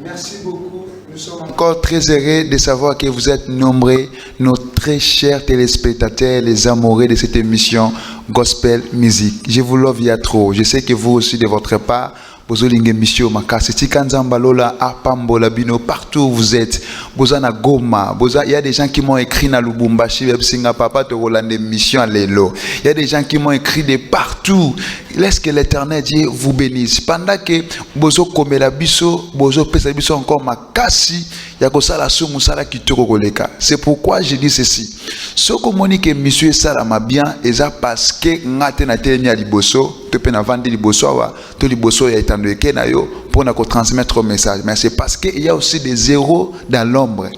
Merci beaucoup. Nous sommes encore très heureux de savoir que vous êtes nombreux, nos très chers téléspectateurs, les amoureux de cette émission Gospel Music. Je vous love ya trop. Je sais que vous aussi de votre part, bozolingue mission makasi tikanzamba lola apambola bino partout où vous êtes bozana Goma il y a des gens qui m'ont écrit na Lubumbashi singa papa to rolande mission lelo. Il y a des gens qui m'ont écrit de partout. Laisse que l'Éternel Dieu vous bénisse pendant que bozo komela biso bozo pesa biso encore makasi ya kosala so musala kitoko koleka. C'est pourquoi je dis ceci. Ce communique monsieur salama bien eza parce que ngate na telenya liboso to pe na vandi liboso wa to liboso ya etandeke na yo pour na ko transmettre un message, mais c'est parce que il y a aussi des zéros dans l'ombre.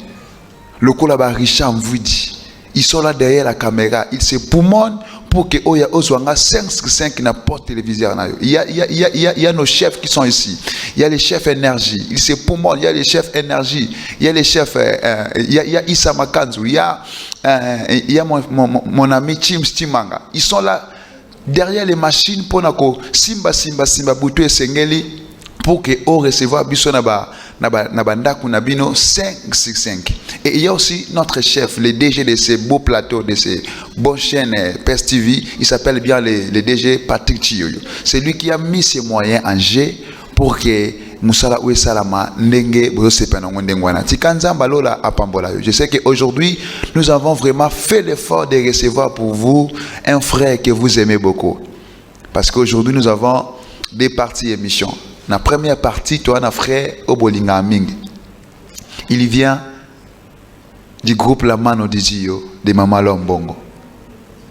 Le Kolaba Richard vous dit, ils sont là derrière la caméra, ils se poumonent pour que Oya Ozwanga 5 n'importe téléviseur. Il y a nos chefs qui sont ici. Il y a les chefs énergie. Ils se poumonent. Il y a les chefs énergie. Il y a les chefs. Il y a Issa Makanzu. Il y a mon ami Tim Stimanga. Ils sont là derrière les machines pour nako simba butu et sengeli pour que on recevoir biso na bandaku na bino 565. Et il y a aussi notre chef, le DG de ces beaux plateaux, de ces bonnes chaînes PES TV. Il s'appelle bien le DG Patrick Chiyoyo. C'est lui qui a mis ses moyens en jeu pour que Moussala Oué Salama Ndenge Bosepenongo Ndengwana Tikanza Balola Apambola. Je sais qu'aujourd'hui, nous avons vraiment fait l'effort de recevoir pour vous un frère que vous aimez beaucoup. Parce qu'aujourd'hui, nous avons des parties émissions. La première partie, tu as un frère Obolinga Ming. Il vient du groupe La Mano Dizio de Mama Lombongo.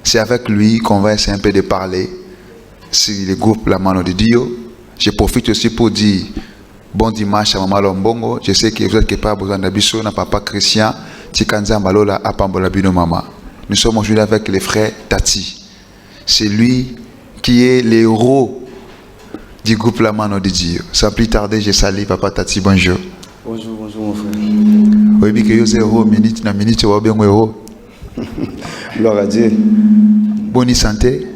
C'est avec lui qu'on va essayer un peu de parler sur le groupe La Mano Dizio. Je profite aussi pour dire bon dimanche à Mama Lombongo. Je sais que vous êtes pas besoin d'abisso, na papa Christian, Tikanza Mbalola Apambola Bino Mama. Nous sommes aujourd'hui avec les frères Tati. C'est lui qui est le héros du groupe La Mano de Dieu. Sans plus tarder, je salue Papa Tati, bonjour. Bonjour mon frère. Oui, mais que vous êtes héros, minute, vous êtes bien héros. Gloire à Dieu. Bonne santé.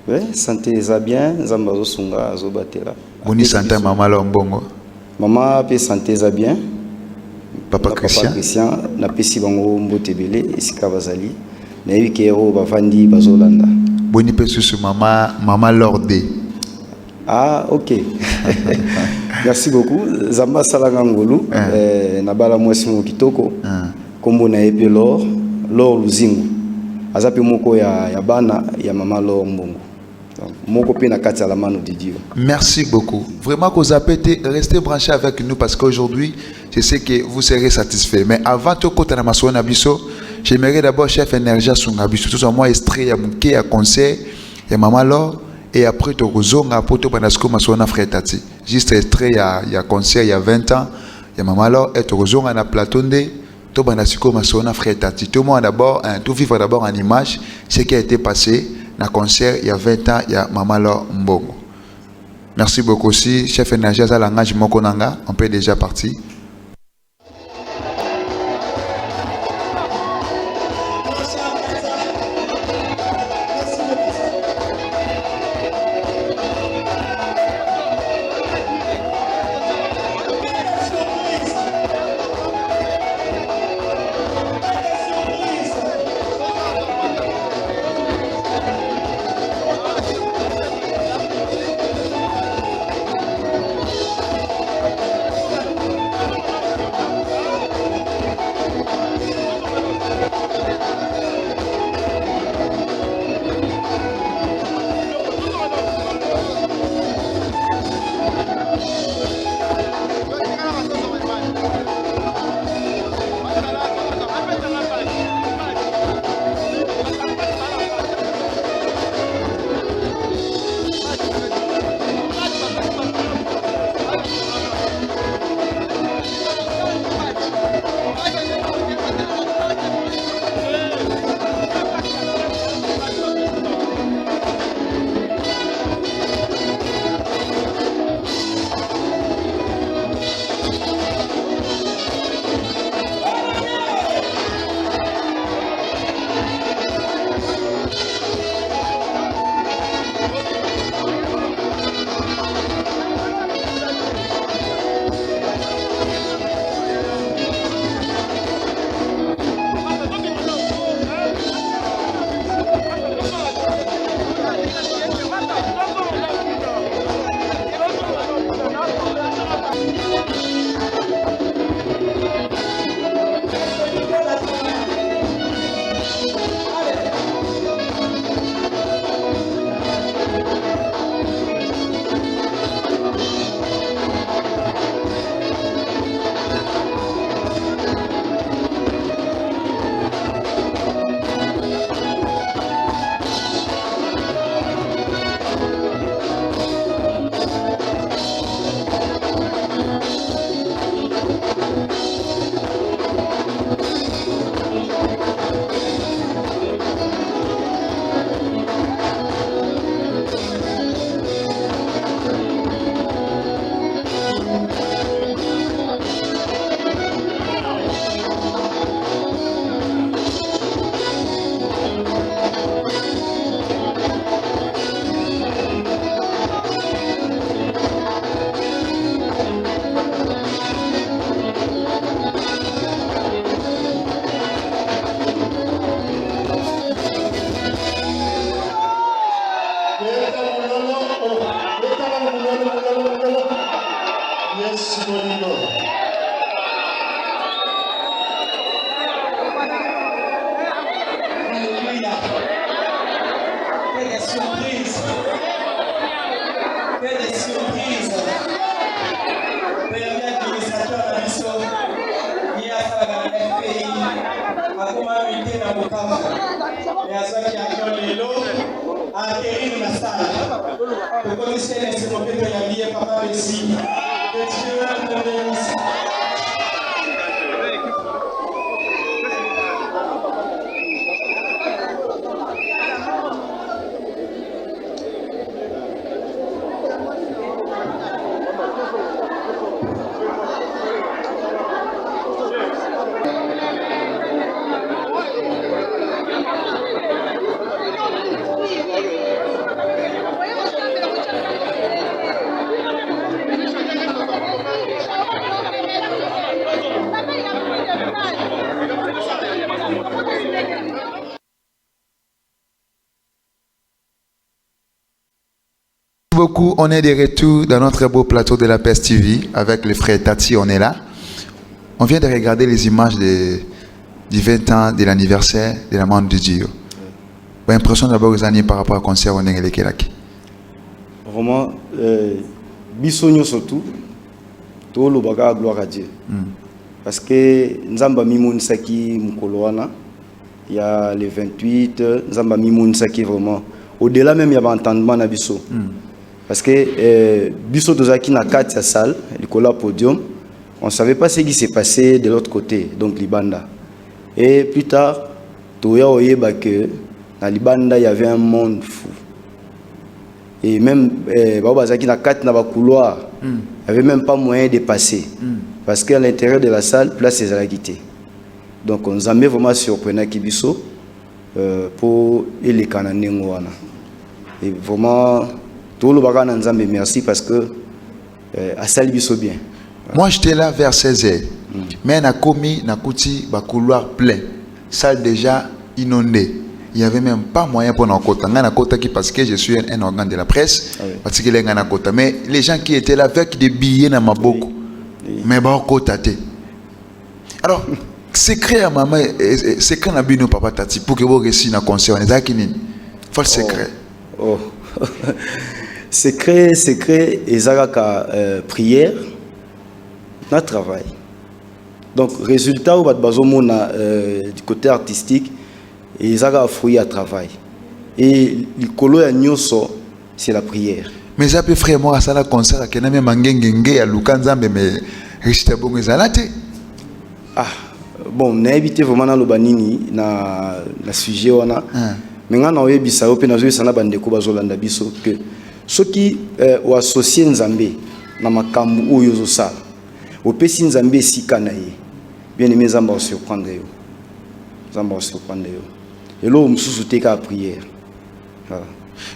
Oui, santé, ça bien. Zambazo Sunga, Zobatela. Bonne santé, Maman Lombongo. Maman, peut santé, ça bien. Papa Christian. Papa Christian, na pesi bango mbotebele, esika bazali. Na yebi ke héros bavandi bazolanda. Bonne pesusu Maman Lorde. Ah, ok. Merci beaucoup. Zamba Salangangolu, Nabala Mwesimo Kitoko, Kombo na epe Lor Luzingu. Azape moko ya bana ya Mama Lor Mbongo. Moko pe na kati La Mano de Dieu. Merci beaucoup. Vraiment que vous avez resté branché avec nous parce qu'aujourd'hui, je sais que vous serez satisfait. Mais avant tout, quand on a massoué Nabiso, j'aimerais d'abord chef énergie à son Nabiso. Tout ça, moi, extrait, à Mouké, à conseil, et Mama Lor. Et après, tu as poto banasco masona frère Tati. Juste extrait, il y a concert il y a 20 ans. Il y a Maman Lor et tu as na plateau de to banasco masona frère Tati. Tout le monde d'abord, tout vivre d'abord en image, ce qui a été passé dans concert il y a 20 ans, il y a Maman Lor Mbongo. Merci beaucoup aussi, chef énergie à langage Mokonanga, on peut déjà partir. Beaucoup, on est de retour dans notre beau plateau de la PES TV avec le frère Tati, on est là. On vient de regarder les images du 20 ans de l'anniversaire de la mort de Dieu. L'impression d'abord aux années par rapport au concert on est là. Vraiment, bisogno surtout, tout le bagage gloire à Dieu. Parce que Nzamba Mimoun Saki Mukoloana, il y a les 28, Nzamba Mimoun Saki vraiment. Au-delà même, il y avait un entendement à Bisso. Parce que Bisso Dozaki n'a 4 salles, le podium. On ne savait pas ce qui s'est passé de l'autre côté, donc Libanda. Et plus tard, Toya Oyeba que dans Libanda, il y avait un monde fou. Et même Babazaki n'a 4 couloirs, il n'y avait même pas moyen de passer. Parce qu'à l'intérieur de la salle, place les alaguités. Donc on nous a mis vraiment surprenant Kibiso pour les Canadiens. Et vraiment, tout le bagage nous a mis merci parce que à salle Biso bien. Moi j'étais là vers 16h. Mais on a commis un couloir plein. Salle déjà inondée. Il n'y avait même pas moyen pour nous côté. On a côté qui parce que je suis un organe de la presse. Parce que les gens côté. Mais les gens qui étaient là avec des billets dans ma boucle. Mais bon côté. Alors secret à maman, secret na bino papa Tati pour que vous réussissiez dans concert. On est d'accord. Faut le secret. Oh. secret et zaka prière. Notre travail. Donc, résultat, du côté artistique, ils ont fruit à travail. Et le colo à Nyoso, c'est la prière. Mais ça peut frère moi à ça la concert que même mangengenge à Lukanzambe mais résultat bon ezalate. Ah bon, on a évité vraiment dans le banini na sujet wana. Mais on a ebisa ope na zo sana bandeko bazolanda biso que ceux qui ou associé Nzambe na makambu oyo zo sala. Au Pessin Nzambe si kanaye. Bien aimé Nzamba surprendre yo. Nzamba surprendre yo. Et là on sous à prière. Voilà.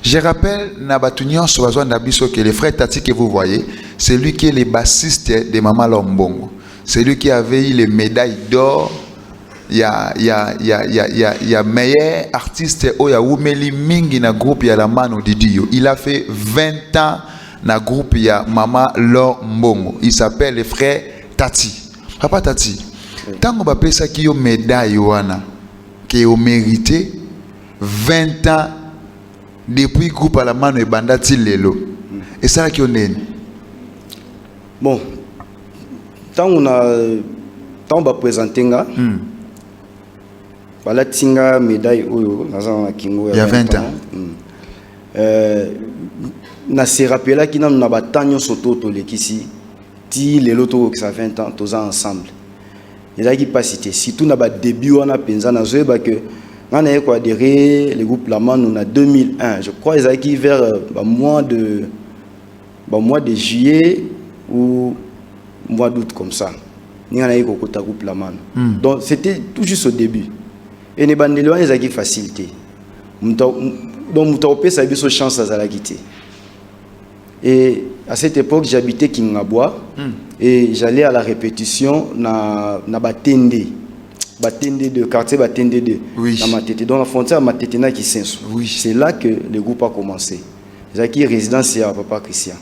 Je rappelle Nabatunion Soazouan Nabiso que le frère Tati que vous voyez, c'est lui qui est le bassiste de Mama Lombongo. C'est lui qui avait eu les médailles d'or. Il y a meilleur artiste au ya Oumeli Mingi na groupe ya la mano Didio. Il a fait 20 ans na groupe ya Mama Lombongo. Il s'appelle le frère Tati. Papa Tati, tant qu'on va payer ça qui yo médaille wana qui ont mérité 20 ans depuis groupe à la mano et bandati lelo. Et ça qui on est. Bon, tant on va présenter nga. Voilà tinga médaille il y a 20 ans. Na se rappela ki na na batanyo soto to lekisi ti lelo to que ça 20 ans tous ensemble. Il a qui pas cité surtout na ba début on a penza na zoeba que on a quoi adhéré le groupe La Man on a 2001 je crois ils a qui vers mois de juillet ou mois d'août comme ça. Ni on a eu kokota groupe La Man. Donc c'était tout juste au début. Et les bandelions ils a qui facilité. Donc muta ça a eu sa chance à la quitter. Et à cette époque, j'habitais Kingabwa et j'allais à la répétition na Batende de quartier Batende de dans ma tête. Dans la frontière Matete na qui sensu. C'est là que le groupe a commencé. J'ai qui résidence à Papa Christian.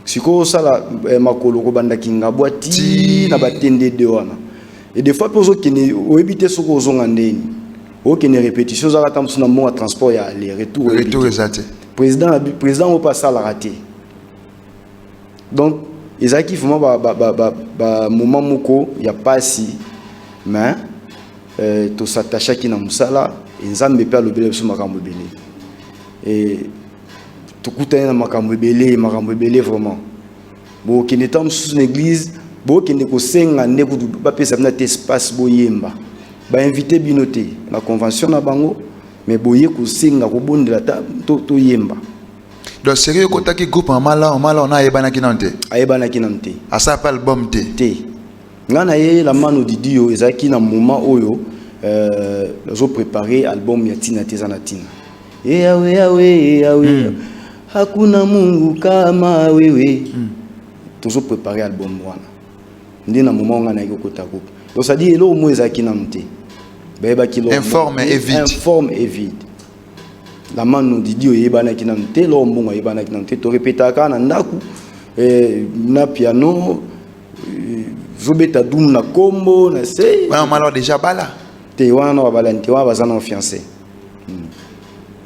siko sala makolo ko banda kinga boati na batende de wana et des fois pozo kini o ebite soko ozonga ndeni o kini répétition za katam suna mo transport ya les retour exact président au pas ça la raté donc ezaki vraiment ba moment moko ya pasi mais to s'attacher ki na musala nzambe pe alobele biso makambo ebele et tokutana na makambo ebele vraiment bo kende tam sous l'église bo kende ko senga ndeko ba pesa na espace boyemba ba inviter binoté na convention na bango mais boye ko senga ko bondela to yemba donc sérieux ko taki groupe mala on a yebana kinante asa pas album te ngana ye la mano didio ezaki na moment oyo zo préparer album ya Tina Tezana Tina yawe hakuna Mungu kama wewe toujours préparer album wana ndina moment ngana yiko kotako donc ça dit elo mo ezaki na mte ba kilo informe et vide la mano didio yebana kina mte lo mbongo yebana kina mte to répétaka na ndaku na piano zobeta dum na kombo na se wana malo déjà bala te wana wa balante wa bazana fiancé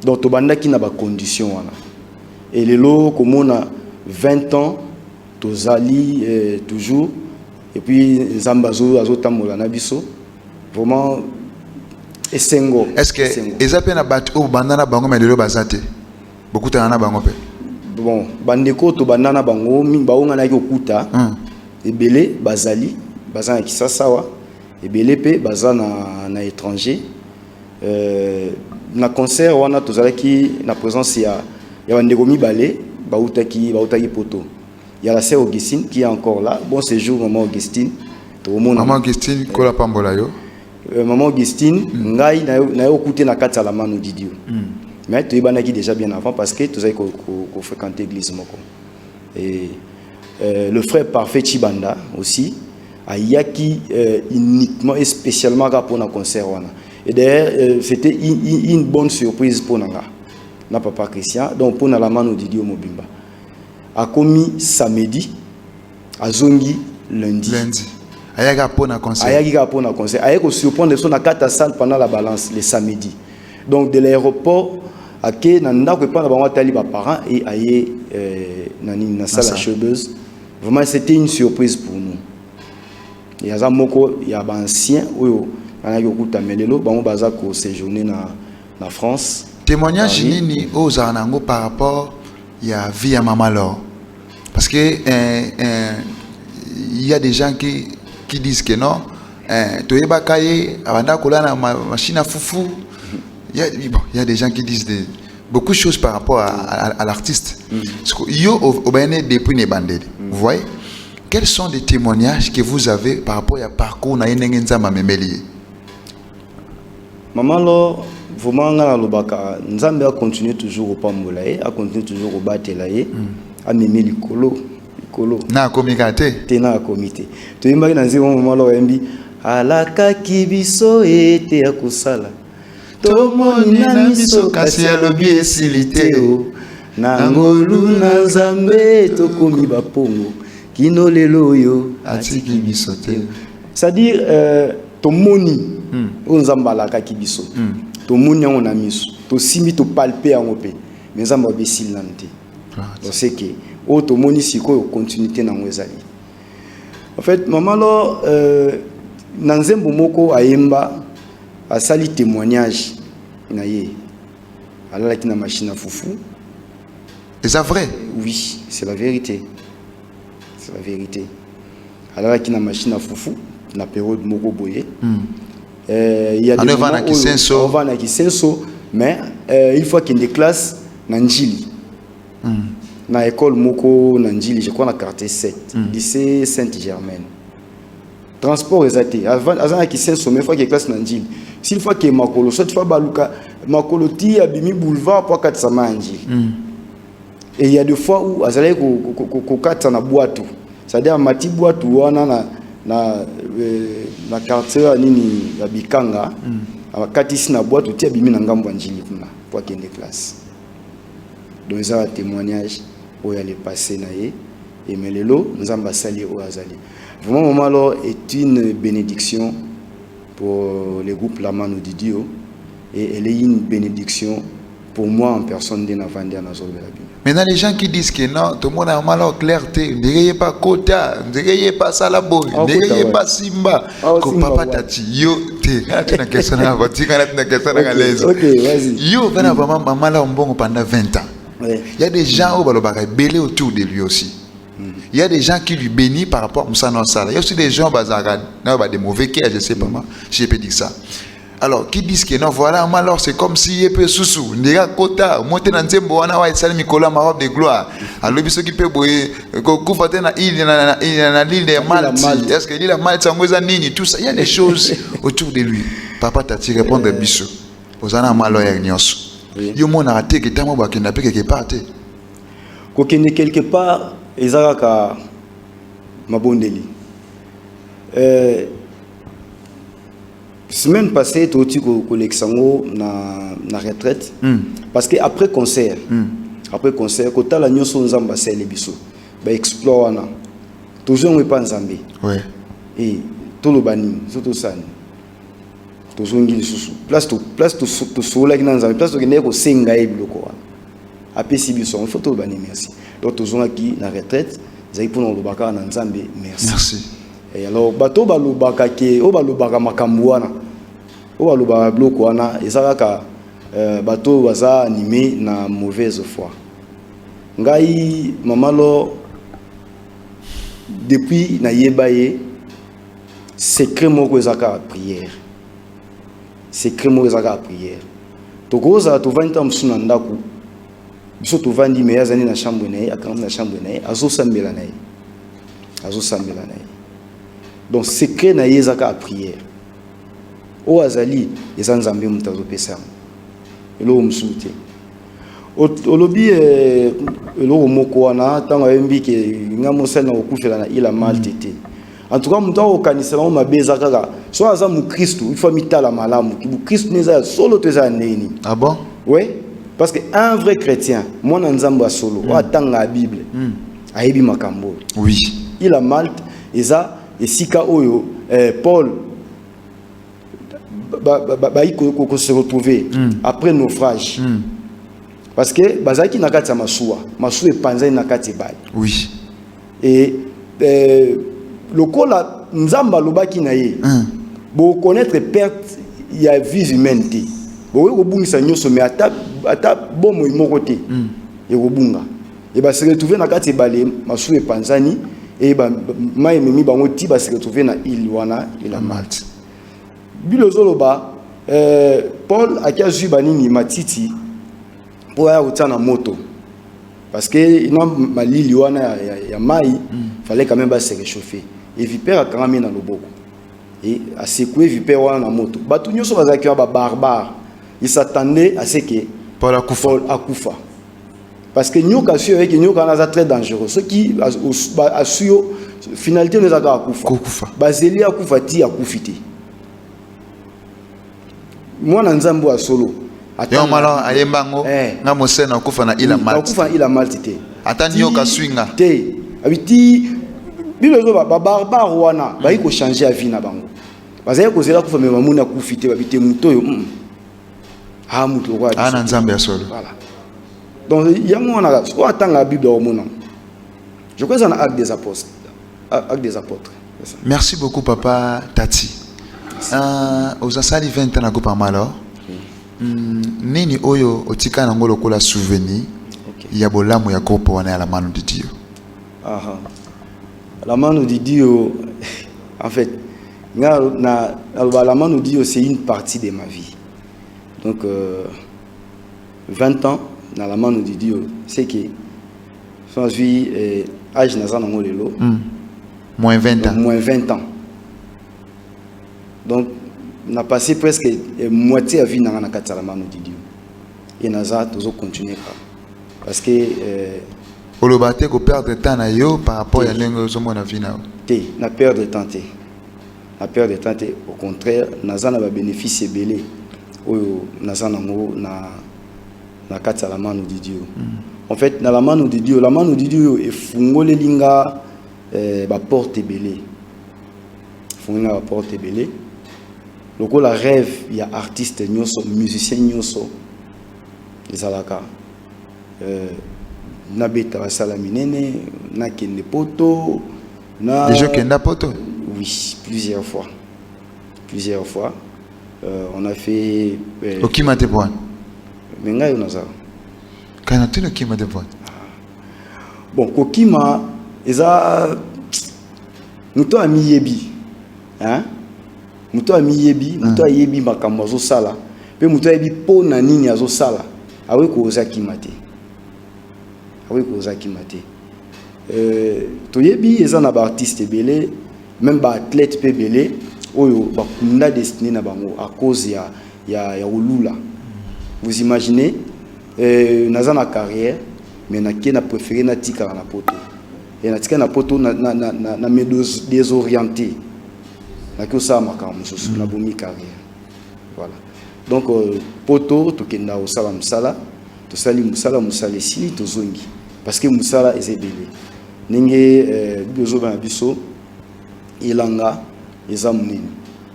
donc to bandaki na ba condition wana et lelo komona 20 ans to zali toujours et puis zambazo azotambola na biso vraiment esengo est-ce que ezape na bat o bandana bango mais lelo bazate beaucoup tana bango pe bon bandeko to bandana bango mi baonga na okuta ebele bazali bazana kisasa wa ebele pe bazana na étranger na concert wana tozalaki na présence ya bandeko mibale bautaki poto ya la sœur Augustine qui est encore là bon séjour maman Augustine to maman Augustine kola pambola yo maman Augustine ngai na yo okuté na kati la mano didio mais tu ebanaki déjà bien avant parce que tu sais qu'on fréquentait l'église moko et le frère parfait Chibanda aussi a yaki uniquement et spécialement pour un concert wana et d'ailleurs c'était une bonne surprise pour nanga na papa Christian donc pour na la mano didio mobimba a commis samedi a zongi lundi ayaka pour un concert ayako surprendre son na kata salle pendant la balance le samedi donc de l'aéroport à que nanda ko pas na bango tali ba parents et aye nani na salle chaubeuse vraiment c'était une surprise pour nous et aza moko ya ba ancien oyo ana yo kuta melelo bango baza ko séjourner na France témoignage nini aux anango par rapport ya vie à maman Laure parce que il y a des gens qui disent que non toyeba kaye abanda kola na machine à foufou il y a des gens qui disent beaucoup de choses par rapport à l'artiste. Yo obene depuis ne bandede. Vous voyez quels sont les témoignages que vous avez par rapport à parcours na yenengenza mamemeli? Maman Laure vraiment na lobaka nzambe a continuer toujours au pambola a continuer toujours au batela a memeli kolo na komikate te na komité to yimba na nzimo Maman Laure embi alaka kibiso ete ya kusala tomoni na miso kasi alobi esilite o na ngolu na nzambe tokomi bapongo kino lelo yo atiki biso te c'est-à-dire tomoni o nzambe alaka kibiso tomoni yango na miso tosimbi topalpe yango pe mais nzambe abesili nanu te donc c'est que o tomoni sikoyo continuité nango ezali en fait Maman Laure na nzembo moko ayemba asali témoignage na ye alalaki na machine à foufou c'est vrai oui c'est la vérité alalaki na machine à foufou na période moko boye il y a des moments où on va na kisenso mais il faut qu'il y ait des classes na njili na école moko na njili je crois na quartier 7 lycée Sainte-Germaine transport exacté avant azana kisenso mais faut qu'il y ait classe na njili s'il faut que makolo soit fois baluka makolo ti abimi boulevard pour katsa manji et il y a des fois où azalé ko katsa na boîte c'est-à-dire mati boîte wana na quartier nini ya Bikanga akati sina boîte ti abimi na ngambo njili kuna pour qu'il y ait classe donc ça témoignage où il allait passer na ye et melelo nzamba sali o azali. Vraiment maman alors est une bénédiction pour le groupe La Mano de Dieu et elle est une bénédiction pour moi en personne de Navandi à Nazol Belabine. Maintenant, les gens qui disent que non, tout le monde a mal en clarté, ne pas Kota, ne pas Salabo, ne pas Simba, que papa tati, yo, t'es, tu n'as qu'à ça, tu n'as qu'à ça, ok, vas-y. Yo, vraiment, maman, mal en bon pendant 20 ans. Il y a des gens au Balobara, belé autour de lui aussi. Il y a des gens qui lui bénissent par rapport à Moussa Nansala. Il y a aussi des gens des mauvais cœurs, je ne sais pas moi, j'ai pas dit ça. Alors, qui disent que non, voilà, alors c'est comme si il peut sous-sous, Ndega Kota, monter dans Nzembo, on a Salim Nicolas, ma robe de gloire. Alors, il qui peut boyer, Koufaté na l'île de Malte. Est-ce que l'île de Malte, Nini, tout ça, il y a des choses autour de lui. Papa Tati répond de Bissou. Vous en avez mal à Ignos. Il y a un monde à rater qui t'a m'a kidnappé quelque part. Kokene quelque part, Ezaraka Mabondeli. Semaine passée, tu as collectionné na retraite. Parce que après concert, quand tu as la nyoso nzamba sele biso, ba explore na. Toujours on pas nzambe. Ouais. Et tout le bani, surtout ça. Toujours ngili susu. Place to sola ki nzambe, place to kene ko senga e biloko wana. Apesi biso, il faut tout le bani merci. Donc toujours qui na retraite, zai pour no lobaka na nzambe merci. Merci. Et alors, bato balobaka ke, o balobaka makambu wana, o balobaka bloko wana, ezalaka bato baza animé na mauvaise foi. Ngai mamalo depuis na yebaye secret moko ezaka prière. Secret moko ezaka prière. Tokoza to 20 ans msuna ndaku. Biso to vandi meya zani na chambre naye, akam na chambre naye, azo sambela naye. Azo sambela naye. Donc secret na yezaka a prière. O azali ezanzambe mutazo pesa. Elo msute. Olobi elo moko wana tanga yembi ke ngamo sena okufela na ila maltete. En tout cas muta okanisela ma beza kaka. So aza mu Christ, il faut mitala malamu. Ki Christ neza solo teza neni. Ah bon? Oui, parce que un vrai chrétien, moi nzambo solo, o atanga la Bible. Ayebi makambo. Oui. Ila Malte eza et sika oyo Paul ko se retrouver après naufrage parce que bazaki nakati masuwa epanzani nakati bali oui et lokola nzamba lobaki na ye bo connaître perte ya vie humaine te bo ko bungisa nyoso mais ata bomo imoko te e ko bunga et ba se retrouver nakati bali masuwa epanzani et ma memi bango ti ba se retrouver na île wana ila Malte. Bilozoloba Paul akazu banini matiti pour ya utana moto parce que ina malili wana ya mai fallait quand même ba se réchauffer et vipère akangami na loboko et a secoué vipère wana na moto batu nyoso bazaki ba barbare il s'attendait à ce que Paul akufa. Parce que nyoka suyo avec nyoka na très dangereux. Ce qui a suyo finalité nous a akufa. Bazeli akufa ti akufiti. Moi na nzambo a solo. Yo mala ayembango nga mosena akufa na ila Malte. Akufa ila Malte te. Ata nyoka swinga. Te. Abiti bilozo ba barbare wana ba iko changer a vie na bango. Bazali ko zela kufa me mamuna akufiti babite mutoyo. Ah muto kwa. Ana nzambe a solo. Voilà. Donc, il y a un soit attendre la Bible au monde. Je crois que c'est un acte des apôtres. Acte des apôtres. Merci beaucoup, papa Tati. Aux asali 20 ans, na malo. Nini oyo otika na ngolo kola souvenir. Ya bolamu ya kopo wana la mano de Dieu. La mano de Dieu, en fait, la mano de Dieu, c'est une partie de ma vie. Donc, 20 ans. Dans la main de Dieu, c'est que sans vie âge n'a lelo moins 20 ans. Moins 20 ans. Donc, on a passé presque moitié à vie dans la main de Dieu. Et Naza toujours continuer parce que au le battre qu'on perd de temps na yo par rapport à l'engo zomo na vie na. Té, na perdre de temps té. Na perdre de temps té. Au contraire, Naza n'a pas bénéficié belé. Oyo Naza nango na kati ya la mano de Dieu. En fait, dans la mano de Dieu est fungole linga porte belé. Funga porte belé. Donc la rêve, il y a artiste nyoso, musicien nyoso. Les alaka. Na beta basala minene, na kende poto, na. Déjà kenda poto. Oui, plusieurs fois. On a fait. Okima te point. Mais ngai on a ça. Quand tu le kima te point. Bon, kokima, eza muto ami yebi, hein? Muto ami yebi, muto yebi makambo zo sala. Pe muto yebi po na nini azo sala. Awe ko oza kimate. To yebi eza na ba artiste belé, même ba athlète pe belé, oyo ba kunda destiné na bango à cause ya olula. Vous imaginez naza na carrière mais na qui na préféré na tika na poto. Et na tika na poto na me désorienté. Na ko sa makambo so na bomi carrière. Voilà. Donc poto to kenda o sala musala, to sali musala sili to zongi. Parce que musala est belé. Ninge biso ba biso ilanga eza munene.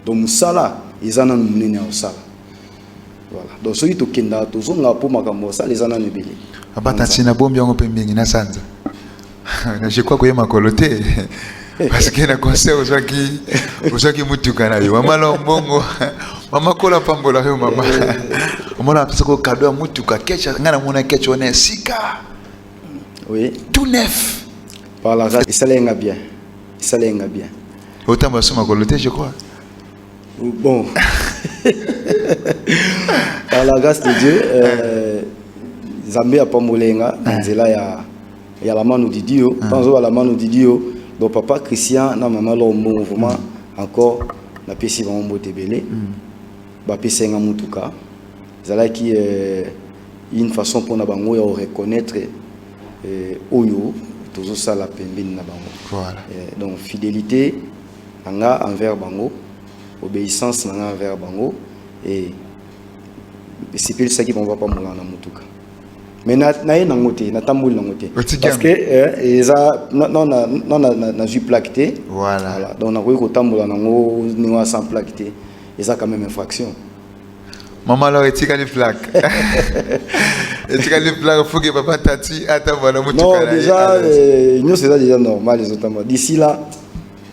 Donc musala eza na munene o sala. Voilà. Donc ceux qui to kenda to zonga po makambo sala eza na belé. Abata tina bombi yango pe mingi na sanza. Je crois que yema kolote. Parce que na concert ozaki mutuka na yo. Mama lombongo. Mama kola pambola yo mama. Mama na pesa ko cadeau mutuka kecha ngana mona kecha on sika. Oui. Tout neuf. Par la grâce, ça l'est bien. Autant ma coloté, je crois. Bon. Par la grâce de Dieu, Zambé a pas molenga, Nzela ya la mano di Dio, panzo la mano di Dio, donc papa Christian na maman lo mouvement encore na pesi ba mbote belé. Ba pesi nga mutuka. Zala qui une façon pour na bango ya reconnaître oyo toujours ça la pembine na bango. Voilà. Donc fidélité anga envers bango, obéissance anga envers bango et c'est plus ça qui va pas moula na mutuka. Mais na ngote na tambuli na ngote. Parce que eza non na ju plaqueté. Voilà. Donc na ko tambula na ngo ni wa sans plaqueté. Eza quand même infraction. Maman là est les plaques. Et les plaques faut que papa tati attend voilà mutuka. Non déjà nous c'est déjà normal les autres. D'ici là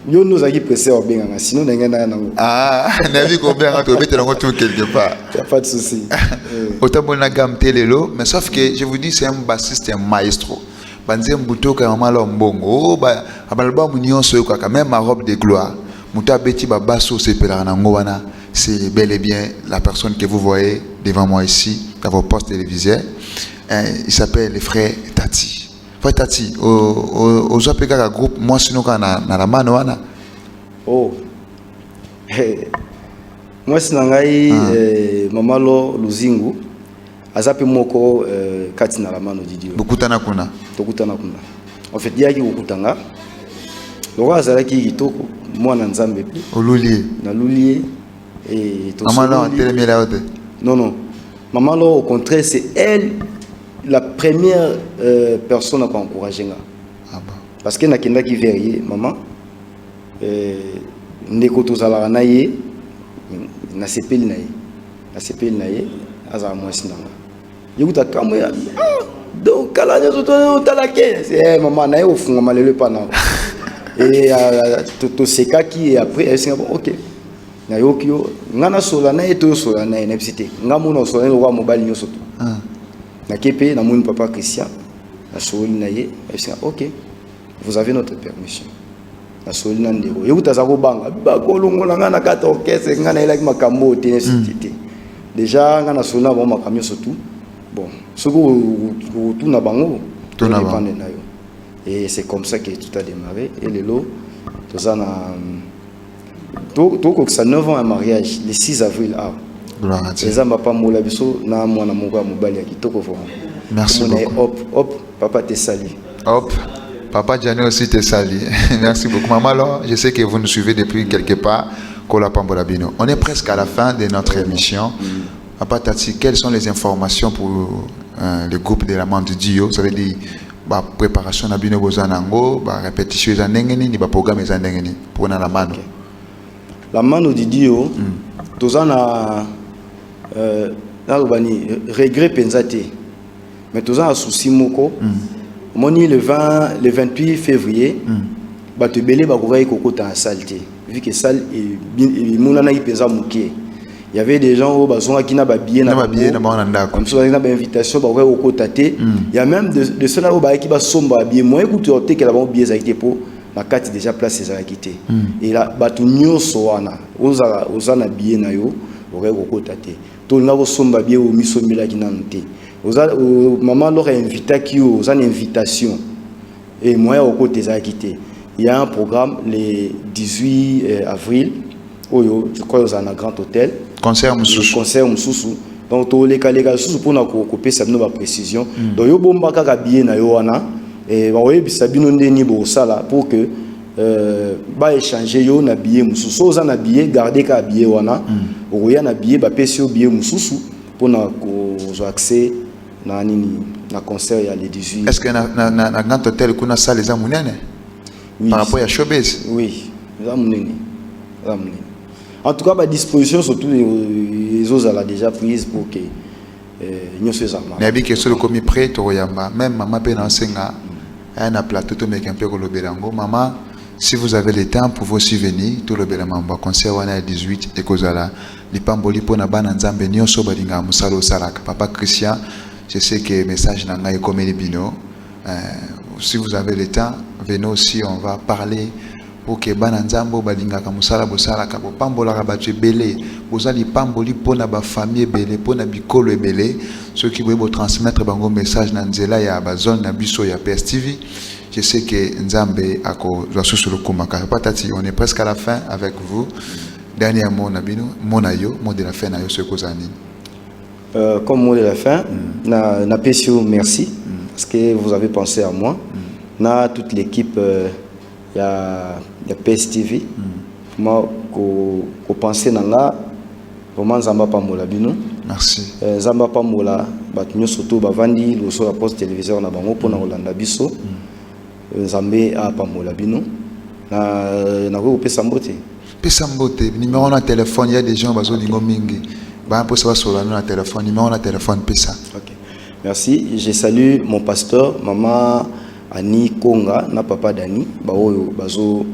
yo nous avons pressé au bien sinon n'engana na. Ah, na vie combien quand tu mettre dans tout quelque part. Il y a pas de souci. Autant bon la gamme telelo mais sauf que je vous dis c'est un bassiste un maestro. Banze mbutoka maman là mbongo ba abalba munionso yo ka même ma robe de gloire. Muta beti ba basso c'est pelana ngwana. C'est bel et bien la personne que vous voyez devant moi ici, dans vos postes téléviseurs. Il s'appelle les frères Tati. Frère Tati, au Japeka groupe, moi sinon quand na la mano wana. Oh. Moi sinon ngai mamalo luzingu azape moko kati na la mano didio. Bukutana kuna. Tokutana kuna. En fait yaki ukutanga. Loko azalaki kitoko mwana nzambe pe. Olulier. Na lulier. Et maman là, non. Maman là, au contraire, c'est elle la première personne à encourager. Ah bon. Parce que nakenda qui verrier, maman, ndeko tozala naye, na sepeli naye, azala mwasi nanga. Yekuta kamwe ya donc kala nyoto talake, c'est maman naye ofunga malele pa na. Et to sekaki et après elle s'est bon OK. Na yokio ngana sola na eto sola na université ngamuna sola no wa mobile nyoso to na kepe na mon papa Christian na soli na ye OK vous avez notre permission na soli na ndeko yekuta za ko banga ba kolongo na ngana kata orchestre ngana ila ki makambo te necessité déjà ngana sola na ba makamyo surtout bon soko tout na bango tout na bango na yo et c'est comme ça que tout a démarré et le lot tozana donc ça 9 ans un mariage le 6 avril ah gloire à Dieu. Les amis papa mola biso na mwana moko mobali ya kitoko vraiment. Merci beaucoup. Hop papa te sali. Hop papa Diane aussi te sali. Merci beaucoup maman alors je sais que vous nous suivez depuis quelque part Kola Pambola Bino. On est presque à la fin de notre émission. Papa Tati, quelles sont les informations pour le groupe de la main de Dio, ça veut dire la préparation na bino bozanango, la répétition za ndengeni ni ba programme za ndengeni pour na la mano. La mano de Dio, tozana regret pensate. Mais tozana souci moko. Moni le 28 février, ba te belé ba kovaye kokota en saleté. Vu que salle et monana y pensa muké. Il y avait des gens au bazonga qui n'a pas billet na comme ça na ba invitation ba kovaye kokota té. Il y a même de ceux-là au ba qui ba somba billet moins écoute té que là ba billet za été pour la carte déjà place za quitté. Et là ba tu nyonso wana ozana billet na yo kovaye kokota té. To nga ko somba billet au misombela ki na nté. Maman leur a invité qui aux une invitation et moi au côté des quitté. Il y a un programme le 18 avril je crois dans un grand hôtel concert Moussou donc tous les collègues sous pour na couper ça nous précision donc yo bomba ka billet na yo wana et ba oui sabino ndeni bo sala pour que ba échanger yo na billet Moussou so za na billet garder ka billet wana o ya na billet ba pesi billet Moussou pour na ko accès na concert il y a les 18. Est-ce que na grand hôtel kuna salle les amunene? Oui. Par rapport à showbiz? Oui, les amunene. En tout cas, ma disposition surtout les autres elle a déjà prise pour que nous faisons ça. Mais que sur le commis prêt to yamba même maman pe na senga un plateau to mec un peu ko belango maman si vous avez le temps pour vous venir tout le belamamba concert wana 18 et kozala lipamboli pona bana nzambe nyonso balinga musalo salaka papa Christian. Je sais que le message n'a pas comme les bino. Si vous avez le temps, venez aussi, on va parler pour que Bananzambo, Badinga, Kamusala, Bosala, Kapambola, Rabatue, Belé, Bozali Pamboli, Pona, Famille, Belé, Pona, Bicolo, Belé, ceux qui veulent transmettre un message dans Nzela, il y a zone Nabiso, il y a PSTV. Je sais que Nzambe, sur le Kumaka, on est presque à la fin avec vous. Dernier mot, Nabino, Monayo, mot de la fin, Nayo, ce que comme mot de la fin, na PSO merci parce que vous avez pensé à moi. Na toute l'équipe il y a PSTV. Moi ko penser nanga vraiment Zamba Pamola bino. Merci. Zamba Pamola batnyo surtout bavandi le so poste téléviseur na bango pona Rolanda biso. Zambe a Pamola bino. Na ko pesa mbote. Pesa mbote numéro na téléphone il y a des gens bazo lingo mingi. Pour savoir sur le téléphone, numéro de téléphone, ça. Ok. Merci. Je salue mon pasteur, maman Annie Konga, na papa Dani, bazo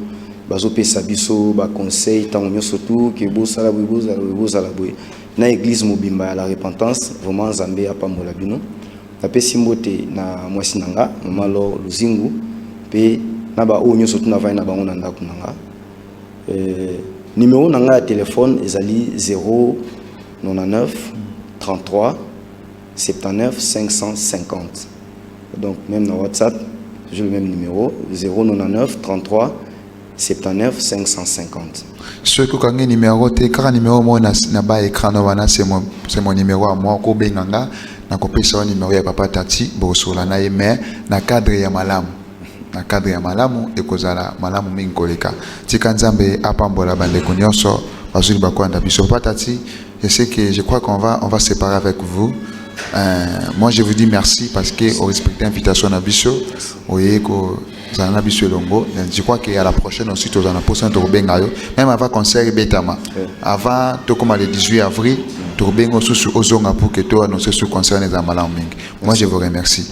pesa biso, ba conseil, tant surtout que bosala boy. Na église mobimba à la repentance, vraiment Zambé a pas molabino. Na pesi mbote na mwasi nanga, maman lo luzingu, pe na ba onyo surtout na vai na bango na ndako nanga. Numéro nanga téléphone ezali 099 33 79 550. Donc même dans WhatsApp, j'ai le même numéro 099 33 79 550. Ce que quand numéro te car numéro moi na ba écran wana c'est mon numéro à moi ko benganga na ko pesa numéro ya papa Tati bosola na mais na cadre ya malamu. Na cadre ya malamu ekozala malamu mingi koleka. Tika Nzambe apambola bande konyoso bazuli bakwanda biso patati. Je crois qu'on va séparer avec vous. Moi, je vous dis merci parce que vous respectez l'invitation à Bisso. Je crois qu'à la prochaine aussi, vous allez poser un même avant le concert Betama. Avant, le 18 avril, vous allez pour que tu annonces ce concert. Moi, je vous remercie.